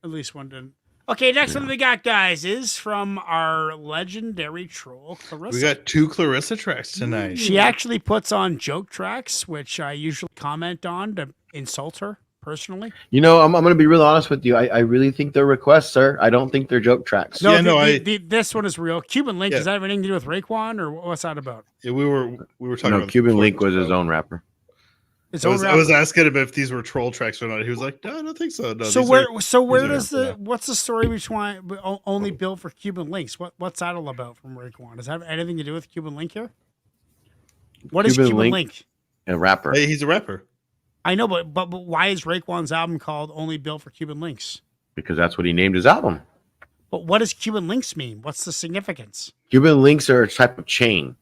At least one didn't. Okay, next one we got, guys, is from our legendary troll, Clarissa. We got 2 Clarissa tracks tonight. She actually puts on joke tracks, which I usually comment on to insult her personally. You know, I'm going to be real honest with you. I really think they're requests, sir. I don't think they're joke tracks. No, this one is real. Cuban Link, does that have anything to do with Raekwon, or what's that about? Yeah, we were talking about Cuban Link was his own rapper. I was asking him if these were troll tracks or not. He was like, "No, I don't think so." No, what's the story between only built for Cuban Links? What's that all about from Raekwon? Does that have anything to do with Cuban Link here? What is Cuban Link? A rapper. Hey, he's a rapper. I know, but why is Raekwon's album called Only Built for Cuban Links? Because that's what he named his album. But what does Cuban Links mean? What's the significance? Cuban links are a type of chain.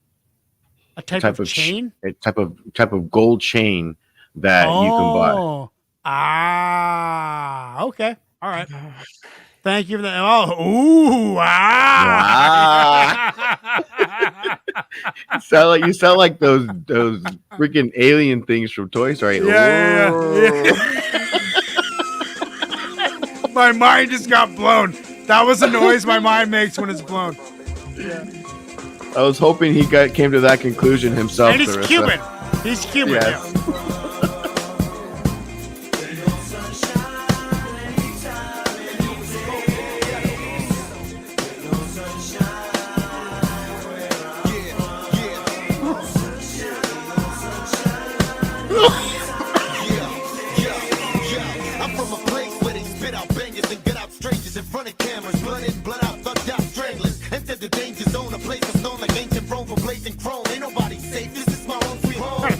A type of chain? A type of gold chain that you can buy. Okay. All right. Thank you for that. You sound like those freaking alien things from Toy Story. Yeah. My mind just got blown. That was the noise my mind makes when it's blown. Yeah. I was hoping he came to that conclusion himself. And he's Cuban. He's Cuban. Yes. Yeah.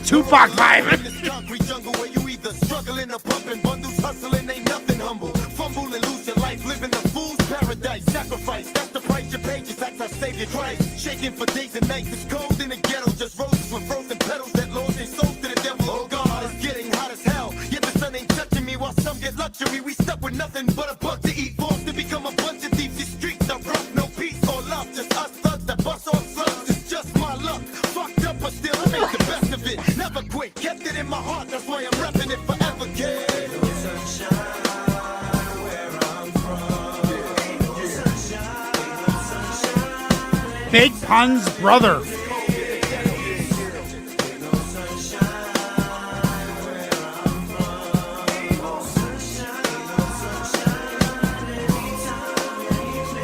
Tupac vibe. In this concrete jungle where you either struggling or pumping bundles, hustling ain't nothing humble. Fumble and lose your life, living a fool's paradise. Sacrifice, that's the price you pay. Just act our Savior Christ. Shaking for days and nights, it's cold in the ghetto. Just roses with frozen petals that lost their souls to the devil. Oh God, it's getting hot as hell. Yet the sun ain't touching me while some get luxury. We stuck with nothing but a buck to eat. Forced to become a bunch of thieves. These streets are rough, no peace or love. Just us thugs that bust on slugs. It's just my luck. Fucked up, but still I make the best of it. Never quit, kept it in my heart, that's why I'm repping it forever, kid. Ain't no sunshine where I'm from. Ain't no sunshine, Big Pun's brother. Ain't no sunshine where I'm from. Ain't no sunshine anytime.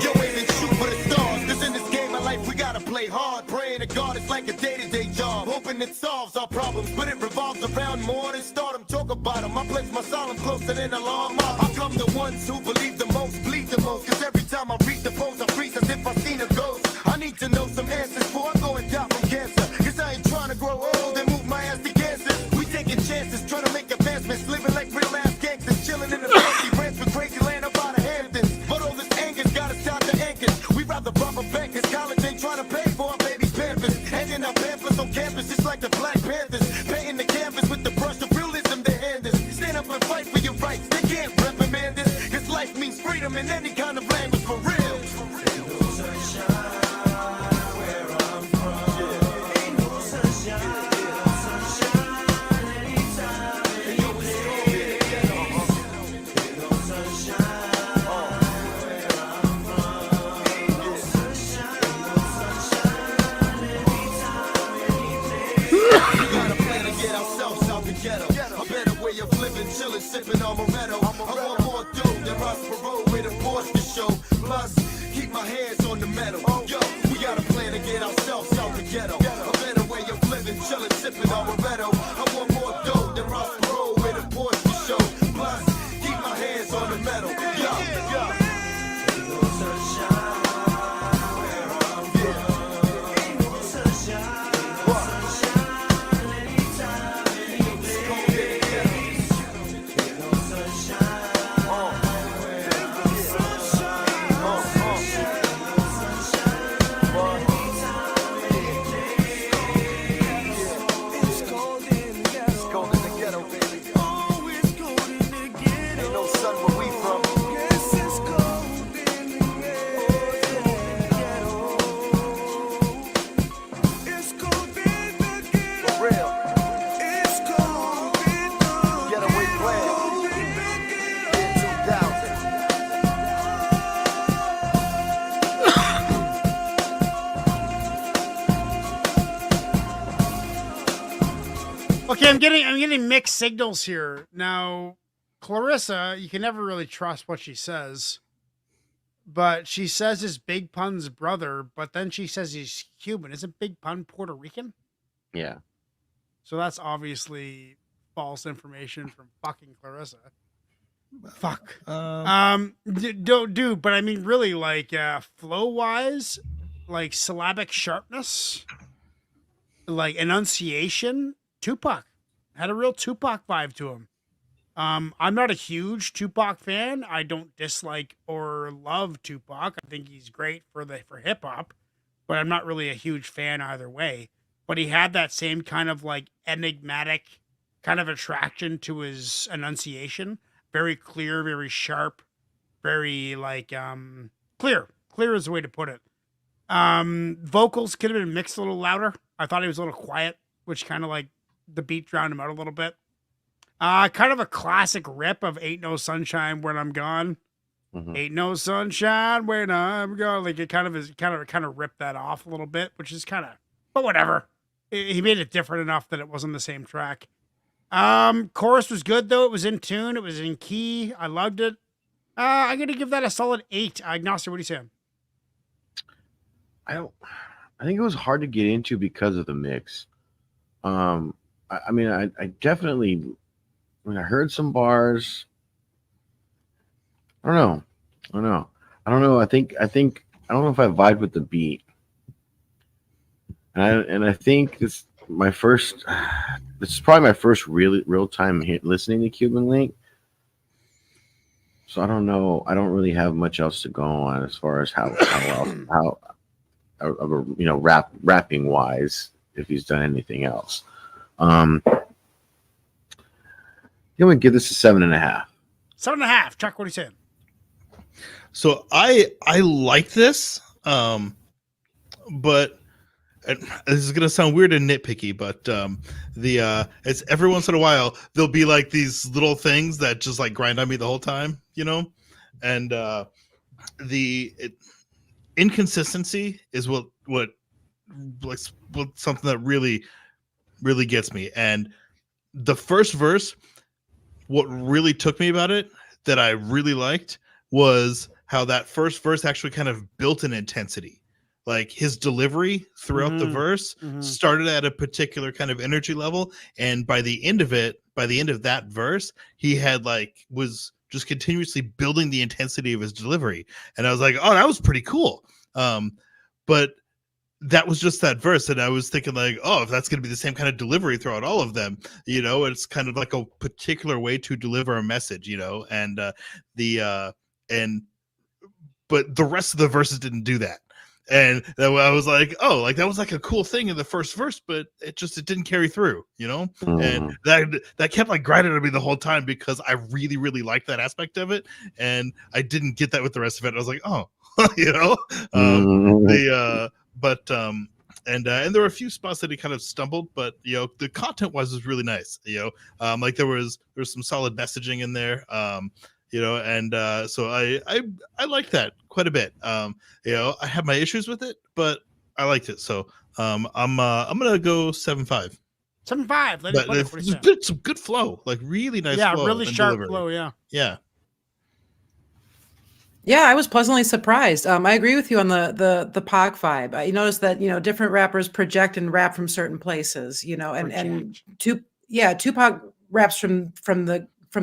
Yo, aim and shoot for the stars, 'cause in this game of life we gotta play hard. Praying to God, it's like a day-to-day job. Hoping it solves our problems, but it revolves around more than stardom. Talk about them. I place my solemn closer than a long mob. How come the ones who believe the most bleed the most? 'Cause every time I read the post, I freeze as if I seen a ghost. I need to know some answers before I go and die from cancer. 'Cause I ain't trying to grow old and move my ass to Kansas. We taking chances, trying to make advancements, living like real ass gangsters, chilling in the fancy ranch with crazy land up out of Hamptons. But all this anger's got us out to anchors. We rather rob a bank 'cause college ain't trying to pay for our baby's pampers. Hanging our pamphlets on campus just like the Black Panthers. Painting the canvas with the brush of realism they hand us. Stand up and fight for your rights. They can't reprimand this. 'Cause life means freedom in any kind of language for real. Ain't no sunshine where I'm from. Ain't no sunshine anytime. Ain't no sunshine where I'm from. Ain't no sunshine anytime. We got a plan to get ourselves out the ghetto. A better way of living, chilling, sipping on Moretto. I want more dough than Ross Perot with a Porsche show. Plus, keep my hands on the metal. Yo, we got a plan to get ourselves out the ghetto. A better way of living, chilling, sipping on Moretto. I want more dough than Ross Perot with a Porsche show. Plus, keep my hands on the metal. Yo. Ain't no sunshine where I'm from. Ain't no sunshine. Anytime, any place. Ain't no sunshine. It's cold in the ghetto, baby. Oh, it's cold in the ghetto. Ain't no sun where we from. Yes, it's cold. Okay, I'm getting mixed signals here. Now, Clarissa, you can never really trust what she says. But she says it's Big Pun's brother, but then she says he's Cuban. Isn't Big Pun Puerto Rican? Yeah. So that's obviously false information from fucking Clarissa. Fuck. Don't do, but I mean, really, like flow wise, like syllabic sharpness, like enunciation. Tupac had a real Tupac vibe to him. I'm not a huge Tupac fan. I don't dislike or love Tupac. I think he's great for hip hop, but I'm not really a huge fan either way. But he had that same kind of like enigmatic kind of attraction to his enunciation. Very clear, very sharp, very like clear. Clear is the way to put it. Vocals could have been mixed a little louder. I thought he was a little quiet, which kind of like the beat drowned him out a little bit. Kind of a classic rip of "Ain't No Sunshine When I'm Gone." Mhm. Ain't no sunshine when I'm gone. Like it kind of ripped that off a little bit, which is kind of, but whatever. He made it different enough that it wasn't the same track. Chorus was good though. It was in tune. It was in key. I loved it. I'm gonna give that a solid 8. Agnostic, what do you say? I think it was hard to get into because of the mix. I mean, I definitely, when I heard some bars, I don't know. I think I don't know if I vibed with the beat. And I think this is probably my first real time listening to Cuban Link. So I don't know. I don't really have much else to go on as far as how rapping wise, if he's done anything else. I'm gonna give this a 7.5. 7.5. Chuck, what are you saying? So I like this, but this is gonna sound weird and nitpicky, but it's every once in a while there'll be like these little things that just like grind on me the whole time, and the inconsistency is what something that really gets me. And the first verse, what really took me about it that I really liked was how that first verse actually kind of built an intensity. Like his delivery throughout the verse started at a particular kind of energy level, and by the end of that verse, he had was just continuously building the intensity of his delivery, and I was like, oh, that was pretty cool. But that was just that verse, and I was thinking like, oh, if that's going to be the same kind of delivery throughout all of them, it's kind of like a particular way to deliver a message, but the rest of the verses didn't do that. And I was like, oh, like that was like a cool thing in the first verse, but it didn't carry through, and that kept like grinding on me the whole time because I really, really liked that aspect of it. And I didn't get that with the rest of it. I was like, oh, and there were a few spots that he kind of stumbled, but the content wise was really nice. Like there was some solid messaging in there. So I liked that quite a bit. I have my issues with it, but I liked it. So I'm gonna go 7.5. 7.5. It's some good flow, like really nice. Yeah, flow really sharp delivery. flow. Yeah. Yeah, I was pleasantly surprised. I agree with you on the POG vibe. You notice that different rappers project and rap from certain places. And Tupac raps from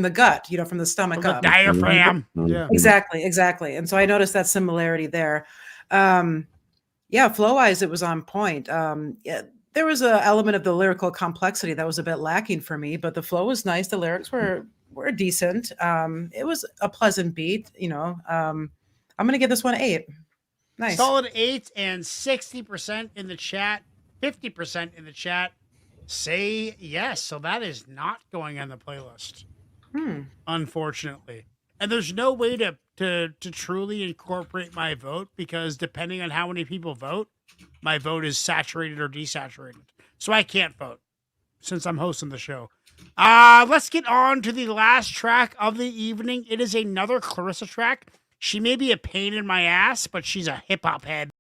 the gut, from the stomach up. Diaphragm. Yeah, exactly. And so I noticed that similarity there. Flow wise, it was on point. There was an element of the lyrical complexity that was a bit lacking for me, but the flow was nice. The lyrics were decent. It was a pleasant beat. I'm going to give this one 8. Nice. Solid 8, and 60% in the chat, 50% in the chat say yes. So that is not going on the playlist. Unfortunately. And there's no way to truly incorporate my vote because depending on how many people vote, my vote is saturated or desaturated. So I can't vote since I'm hosting the show. Let's get on to the last track of the evening. It is another Clarissa track. She may be a pain in my ass, but she's a hip hop head.